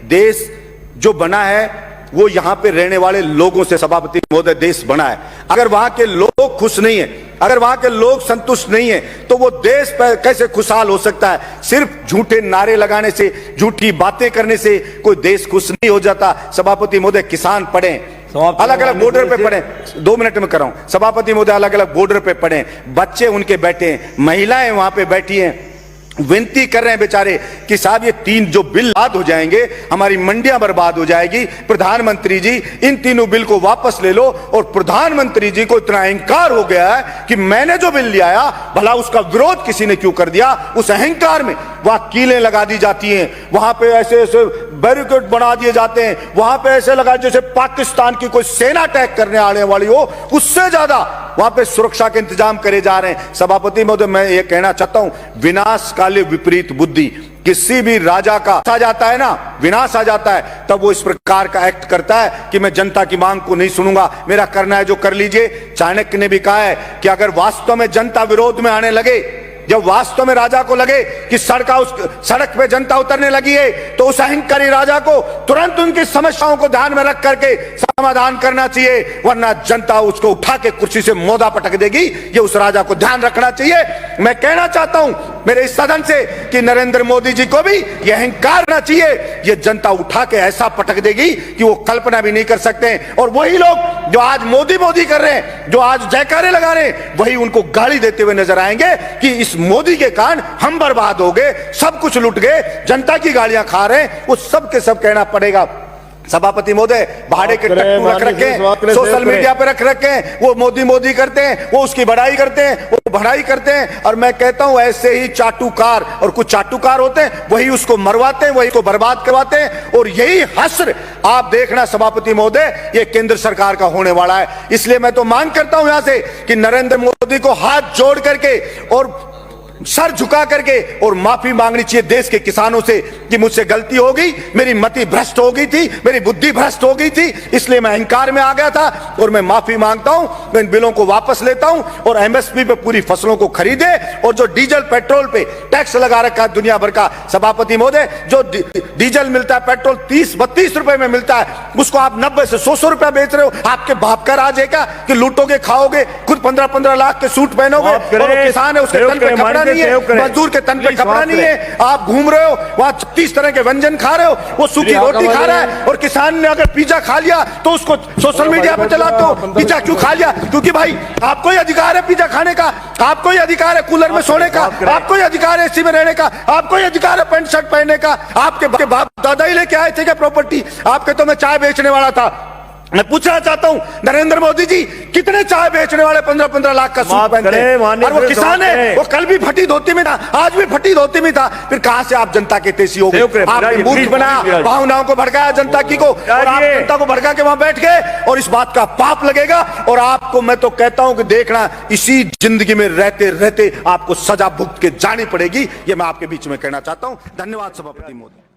देश जो बना है वो यहां पे रहने वाले लोगों से सभापति महोदय देश बना है। अगर वहां के लोग खुश नहीं है, अगर वहां के लोग संतुष्ट नहीं है, तो वो देश कैसे खुशहाल हो सकता है? सिर्फ झूठे नारे लगाने से, झूठी बातें करने से कोई देश खुश नहीं हो जाता। सभापति महोदय, किसान पढ़े, अलग अलग बॉर्डर पे पड़े, 2 मिनट में कर रहा हूं सभापति महोदय, अलग अलग बॉर्डर पे पड़े, बच्चे उनके बैठे हैं, महिलाएं वहां पे बैठी हैं, विनती कर रहे हैं बेचारे कि साहब ये 3 जो बिल बर्बाद हो जाएंगे, हमारी मंडियां बर्बाद हो जाएगी। प्रधानमंत्री जी इन तीनों बिल को वापस ले लो। और प्रधानमंत्री जी को इतना अहंकार हो गया है कि मैंने जो बिल ले आया, भला उसका विरोध किसी ने क्यों कर दिया? उस अहंकार में वहां कीलें लगा दी जाती हैं, वहां पे ऐसे ऐसे बैरिकेड बना दिए जाते हैं, वहां पे ऐसे लगा जैसे पाकिस्तान की कोई सेना अटैक करने आने वाली हो, उससे ज्यादा वहां पे सुरक्षा के इंतजाम करे जा रहे हैं। सभापति महोदय, मैं ये कहना चाहता हूं, विनाश काले विपरीत बुद्धि, किसी भी राजा का आ जाता है ना, विनाश आ जाता है, तब वो इस प्रकार का एक्ट करता है कि मैं जनता की मांग को नहीं सुनूंगा, मेरा करना है जो कर लीजिए। चाणक्य ने भी कहा है कि अगर वास्तव में जनता विरोध में आने लगे, जब वास्तव में राजा को लगे कि सड़क पे जनता उतरने लगी है, तो उस अहंकारी राजा को तुरंत उनकी समस्याओं को ध्यान में रख करके समाधान करना चाहिए, वरना जनता उसको उठा के कुर्सी से मोदा पटक देगी। ये उस राजा को ध्यान रखना चाहिए। मैं कहना चाहता हूं मेरे इस सदन से कि नरेंद्र मोदी जी को भी यह अहंकार करना चाहिए। ये जनता उठा के ऐसा पटक देगी कि वो कल्पना भी नहीं कर सकते। और वही लोग जो आज मोदी मोदी कर रहे हैं, जो आज जयकारे लगा रहे हैं, वही उनको गाली देते हुए नजर आएंगे कि इस मोदी के कारण हम बर्बाद हो गए, सब कुछ लुट गए, जनता की गालियां खा रहे हैं। वो सब के सब कहना पड़ेगा। सभापति महोदय, भाड़े के टट्टू रख रखे, सोशल मीडिया पे रख रखे हैं, वो मोदी मोदी करते हैं, वो उसकी बढ़ाई करते हैं, वो बढ़ाई करते हैं। और मैं कहता हूं ऐसे ही चाटुकार, और कुछ चाटुकार होते हैं, वही उसको मरवाते हैं, वही उसको बर्बाद करवाते हैं। और यही हश्र आप देखना सभापति महोदय, ये केंद्र सरकार का होने वाला है। इसलिए मैं तो मांग करता हूं यहां से कि नरेंद्र मोदी को हाथ जोड़ करके और सर झुका करके और माफी मांगनी चाहिए देश के किसानों से कि मुझसे गलती हो गई, मेरी मति भ्रष्ट हो गई थी, मेरी बुद्धि भ्रष्ट हो गई थी, इसलिए मैं अहंकार में आ गया था और मैं माफी मांगता हूं। मैं इन बिलों को वापस लेता हूं और एमएसपी पे पूरी फसलों को खरीदे। और जो डीजल पेट्रोल पे टैक्स लगा रखा है दुनिया भर का, सभापति महोदय, जो डीजल मिलता है, पेट्रोल 30-32 रुपए में मिलता है, उसको आप 90 से 100 रुपया बेच रहे हो। आपके बाप का राज है क्या कि लूटोगे, खाओगे, खुद 15-15 लाख के सूट पहनोगे, और किसान है उसके तन पे कपड़ा नहीं है, मजदूर के तन पे कपड़ा नहीं है, आप घूम रहे हो वहां 36 तरह के व्यंजन खा रहे हो, वो सूखी रोटी खा रहा है। और किसान ने अगर पिज्जा खा लिया तो उसको सोशल मीडिया पे चलाते हो, पिज्जा क्यों खा लिया? क्योंकि भाई आपको ही अधिकार है पिज्जा खाने का, आपको ही अधिकार है कूलर में सोने का, आपको ही अधिकार है एसी में रहने का, आपको ही अधिकार है पैंट शर्ट पहनने का। आपके बाप दादा ही लेके आए थे क्या प्रॉपर्टी? आपके तो मैं चाय बेचने वाला था। मैं पूछना चाहता हूं नरेंद्र मोदी जी, कितने चाय बेचने वाले 15-15 लाख का सूट पहनते हैं? और वो किसान है, वो कल भी फटी धोती में था, आज भी फटी धोती में था। फिर कहां से आप जनता के तेजी हो गए? आपने मूर्ख बनाया, भावनाओं को भड़काया जनता की को, और आप जनता को भड़का के वहां बैठ गए। और इस बात का पाप लगेगा। और आपको मैं तो कहता हूं कि देखना, इसी जिंदगी में रहते रहते आपको सजा भुगत के जानी पड़ेगी। ये मैं आपके बीच में कहना चाहता हूं। धन्यवाद सभापति मोदी।